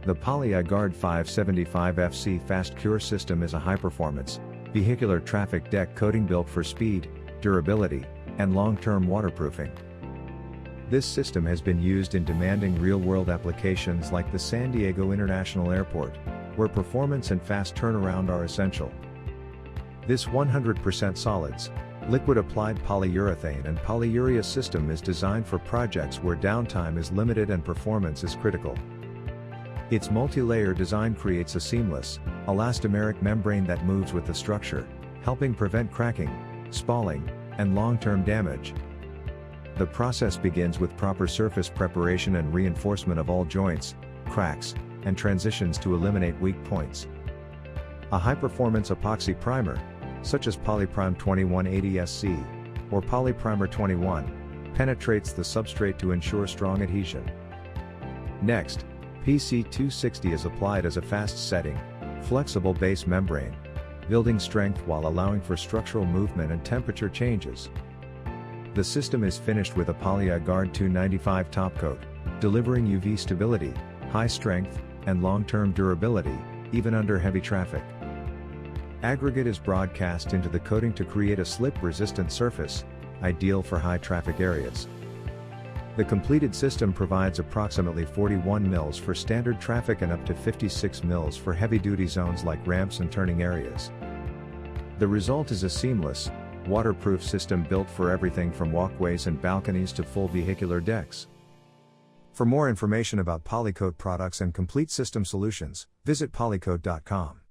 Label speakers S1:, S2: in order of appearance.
S1: The Poly-I-Gard 575FC Fast Cure system is a high-performance, vehicular traffic deck coating built for speed, durability, and long-term waterproofing. This system has been used in demanding real-world applications like the San Diego International Airport, where performance and fast turnaround are essential. This 100% solids, liquid-applied polyurethane and polyurea system is designed for projects where downtime is limited and performance is critical. Its multi-layer design creates a seamless, elastomeric membrane that moves with the structure, helping prevent cracking, spalling, and long-term damage. The process begins with proper surface preparation and reinforcement of all joints, cracks, and transitions to eliminate weak points. A high-performance epoxy primer, such as Polyprime 2180SC, or Polyprimer 21, penetrates the substrate to ensure strong adhesion. Next, PC260 is applied as a fast-setting, flexible base membrane, building strength while allowing for structural movement and temperature changes. The system is finished with a Poly-I-Gard 295 topcoat, delivering UV stability, high strength, and long-term durability, even under heavy traffic. Aggregate is broadcast into the coating to create a slip-resistant surface, ideal for high-traffic areas. The completed system provides approximately 41 mils for standard traffic and up to 56 mils for heavy-duty zones like ramps and turning areas. The result is a seamless, waterproof system built for everything from walkways and balconies to full vehicular decks. For more information about Polycoat products and complete system solutions, visit polycoat.com.